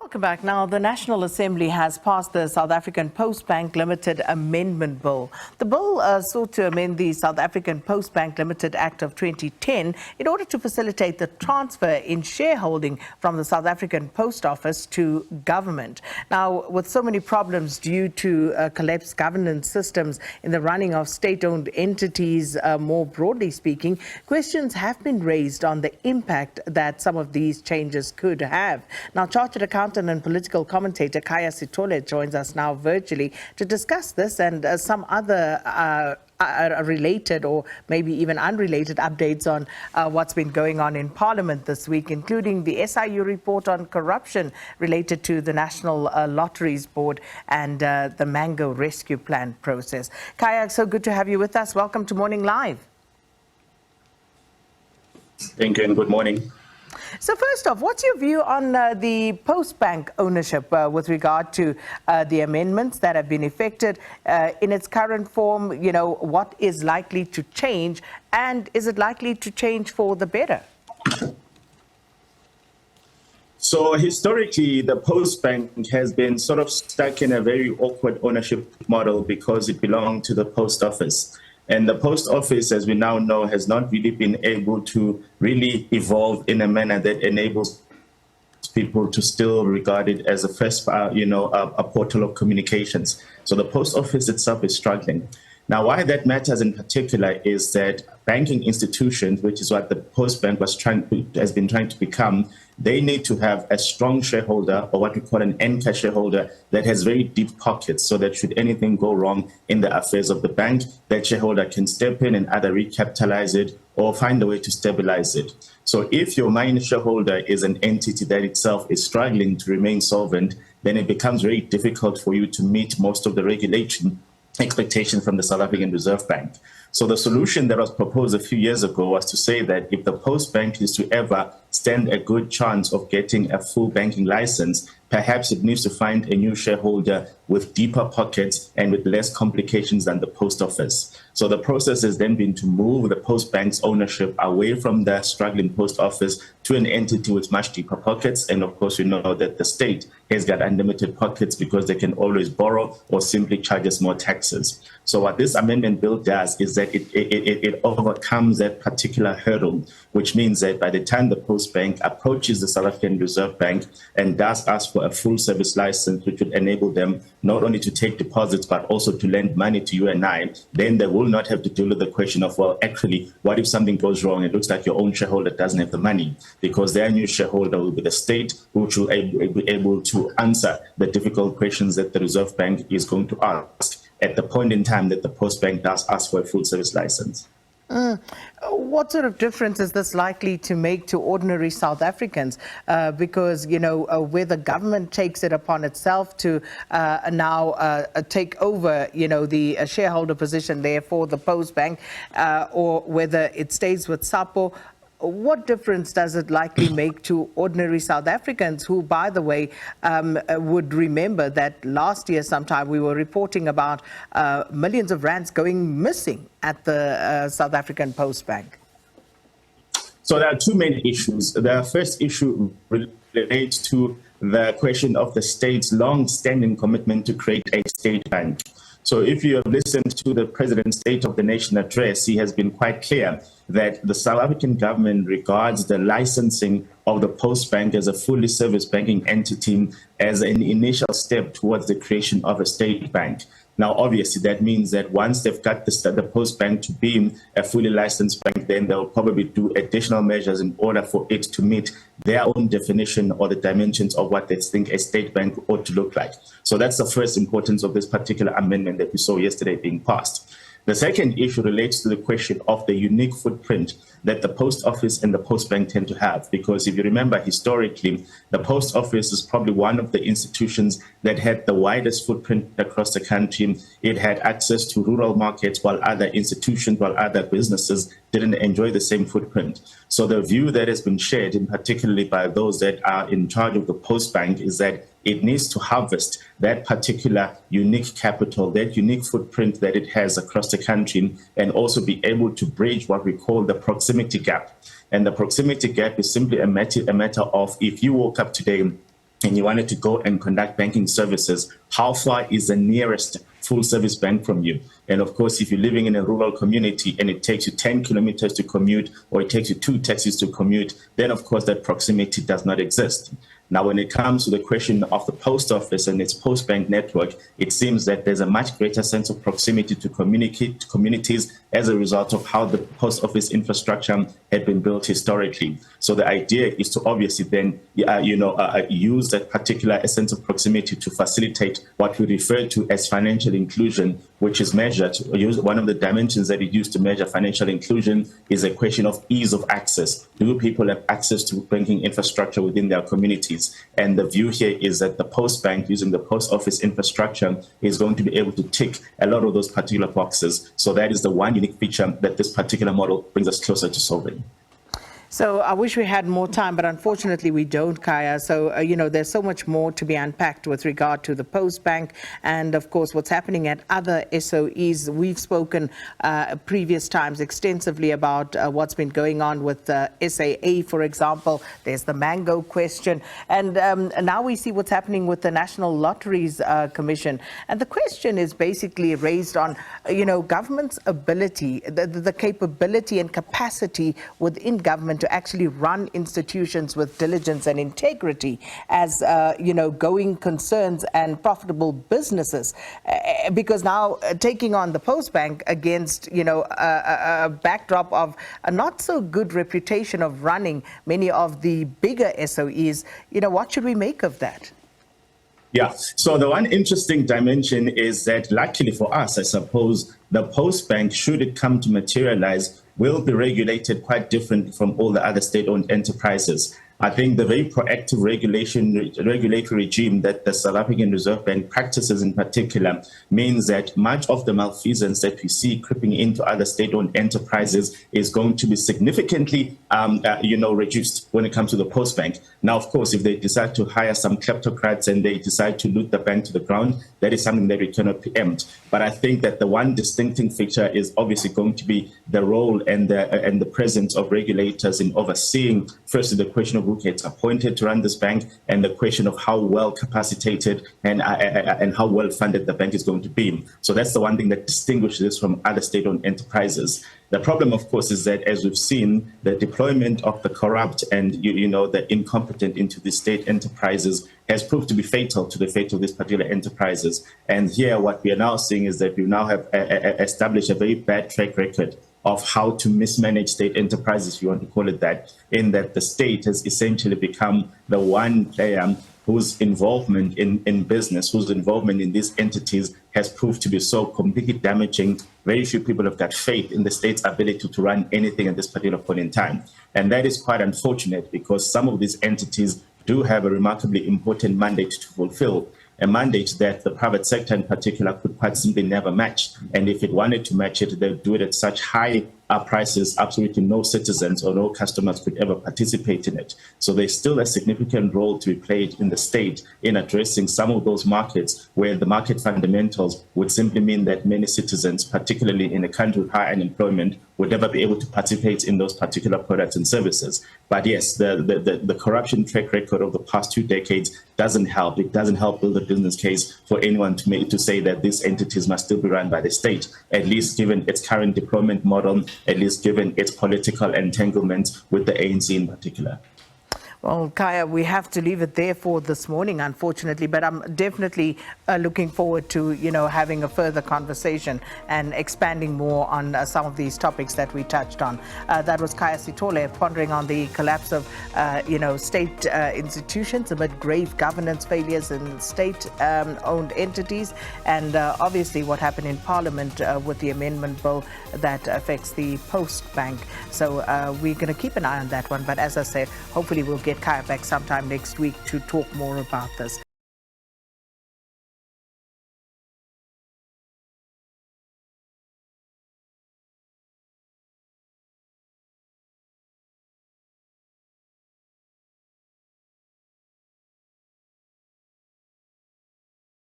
Welcome back. Now, the National Assembly has passed the South African Postbank Limited Amendment Bill. The bill sought to amend the South African Postbank Limited Act of 2010 in order to facilitate the transfer in shareholding from the South African Post Office to government. Now, with so many problems due to collapsed governance systems in the running of state-owned entities, more broadly speaking, questions have been raised on the impact that some of these changes could have. Now, Chartered Accountant and political commentator Khaya Sithole joins us now virtually to discuss this and some other related or maybe even unrelated updates on what's been going on in Parliament this week, including the SIU report on corruption related to the National Lotteries Board and the Mango Rescue Plan process. Khaya, so good to have you with us. Welcome to Morning Live. Thank you and good morning. So first off, what's your view on the Postbank ownership with regard to the amendments that have been effected in its current form? You know, what is likely to change, and is it likely to change for the better? So historically, the Postbank has been sort of stuck in a very awkward ownership model because it belonged to the post office. And the post office, as we now know, has not really been able to really evolve in a manner that enables people to still regard it as a first, a portal of communications. So the post office itself is struggling. Now, why that matters in particular is that banking institutions, which is what the Postbank has been trying to become, they need to have a strong shareholder, or what we call an anchor shareholder, that has very deep pockets, so that should anything go wrong in the affairs of the bank, that shareholder can step in and either recapitalize it or find a way to stabilize it. So if your main shareholder is an entity that itself is struggling to remain solvent, then it becomes very difficult for you to meet most of the regulation expectation from the South African Reserve Bank. So the solution that was proposed a few years ago was to say that if the Postbank is to ever stand a good chance of getting a full banking license, perhaps it needs to find a new shareholder with deeper pockets and with less complications than the post office. So the process has then been to move the Postbank's ownership away from the struggling post office to an entity with much deeper pockets. And of course, we know that the state has got unlimited pockets because they can always borrow or simply charge us more taxes. So what this amendment bill does is that it overcomes that particular hurdle, which means that by the time the Postbank approaches the South African Reserve Bank and does ask for a full service license, which would enable them not only to take deposits, but also to lend money to you and I, then they will not have to deal with the question of, well, actually, what if something goes wrong? It looks like your own shareholder doesn't have the money, because their new shareholder will be the state, which will be able to answer the difficult questions that the Reserve Bank is going to ask at the point in time that the Postbank does ask for a full service license. What sort of difference is this likely to make to ordinary South Africans? Because, you know, where the government takes it upon itself to now take over, you know, the shareholder position there for the Postbank, or whether it stays with SAPO, what difference does it likely make to ordinary South Africans who, by the way, would remember that last year sometime we were reporting about millions of rands going missing at the South African Postbank? So there are two main issues. The first issue relates to the question of the state's long-standing commitment to create a state bank. So if you have listened to the President's State of the Nation address, he has been quite clear that the South African government regards the licensing of the Postbank as a fully service banking entity as an initial step towards the creation of a state bank. Now, obviously, that means that once they've got the Postbank to be a fully licensed bank, then they'll probably do additional measures in order for it to meet their own definition or the dimensions of what they think a state bank ought to look like. So that's the first importance of this particular amendment that we saw yesterday being passed. The second issue relates to the question of the unique footprint that the post office and the Postbank tend to have. Because if you remember, historically, the post office is probably one of the institutions that had the widest footprint across the country. It had access to rural markets, while other institutions, while other businesses didn't enjoy the same footprint. So the view that has been shared, in particularly by those that are in charge of the Postbank, is that it needs to harvest that particular unique capital, that unique footprint that it has across the country, and also be able to bridge what we call the proximity gap. And the proximity gap is simply a matter of, if you woke up today and you wanted to go and conduct banking services, how far is the nearest full service bank from you? And of course, if you're living in a rural community and it takes you 10 kilometers to commute, or it takes you 2 taxis to commute, then of course that proximity does not exist. Now, when it comes to the question of the post office and its Postbank network, it seems that there's a much greater sense of proximity to communities as a result of how the post office infrastructure had been built historically. So the idea is to obviously then, use that particular sense of proximity to facilitate what we refer to as financial inclusion, which is measured. One of the dimensions that it used to measure financial inclusion is a question of ease of access. Do people have access to banking infrastructure within their communities? And the view here is that the Postbank, using the post office infrastructure, is going to be able to tick a lot of those particular boxes. So that is the one unique feature that this particular model brings us closer to solving. So I wish we had more time, but unfortunately we don't, Khaya. So, there's so much more to be unpacked with regard to the Postbank and, of course, what's happening at other SOEs. We've spoken previous times extensively about what's been going on with SAA, for example. There's the mango question. And now we see what's happening with the National Lotteries Commission. And the question is basically raised on, government's ability, the capability and capacity within government to actually run institutions with diligence and integrity as, going concerns and profitable businesses. Because now taking on the Postbank against, a backdrop of a not so good reputation of running many of the bigger SOEs, what should we make of that? Yeah, so the one interesting dimension is that luckily for us, I suppose, the Postbank, should it come to materialize, will be regulated quite differently from all the other state-owned enterprises. I think the very proactive regulatory regime that the South African Reserve Bank practices in particular means that much of the malfeasance that we see creeping into other state-owned enterprises is going to be significantly, reduced when it comes to the Postbank. Now, of course, if they decide to hire some kleptocrats and they decide to loot the bank to the ground, that is something that we cannot preempt. But I think that the one distinctive feature is obviously going to be the role and the presence of regulators in overseeing, firstly, the question of who gets appointed to run this bank, and the question of how well capacitated and how well funded the bank is going to be. So that's the one thing that distinguishes this from other state-owned enterprises. The problem, of course, is that, as we've seen, the deployment of the corrupt and the incompetent into the state enterprises has proved to be fatal to the fate of these particular enterprises. And here, what we are now seeing is that we now have established a very bad track record of how to mismanage state enterprises, if you want to call it that, in that the state has essentially become the one player whose involvement in business, whose involvement in these entities has proved to be so completely damaging. Very few people have got faith in the state's ability to run anything at this particular point in time. And that is quite unfortunate, because some of these entities do have a remarkably important mandate to fulfill, a mandate that the private sector in particular could quite simply never match. And if it wanted to match it, they would do it at such high prices, absolutely no citizens or no customers could ever participate in it. So there's still a significant role to be played in the state in addressing some of those markets where the market fundamentals would simply mean that many citizens, particularly in a country with high unemployment, would never be able to participate in those particular products and services. But yes, the corruption track record of the past 2 decades doesn't help. It doesn't help build a business case for anyone to say that these entities must still be run by the state, at least given its current deployment model, at least given its political entanglements with the ANC in particular. Well, Khaya, we have to leave it there for this morning, unfortunately, but I'm definitely looking forward to, having a further conversation and expanding more on some of these topics that we touched on. That was Khaya Sithole pondering on the collapse of, state institutions amid grave governance failures in state-owned entities, and obviously what happened in Parliament with the amendment bill that affects the Postbank. So we're going to keep an eye on that one, but as I said, hopefully we'll get Khaya back sometime next week to talk more about this.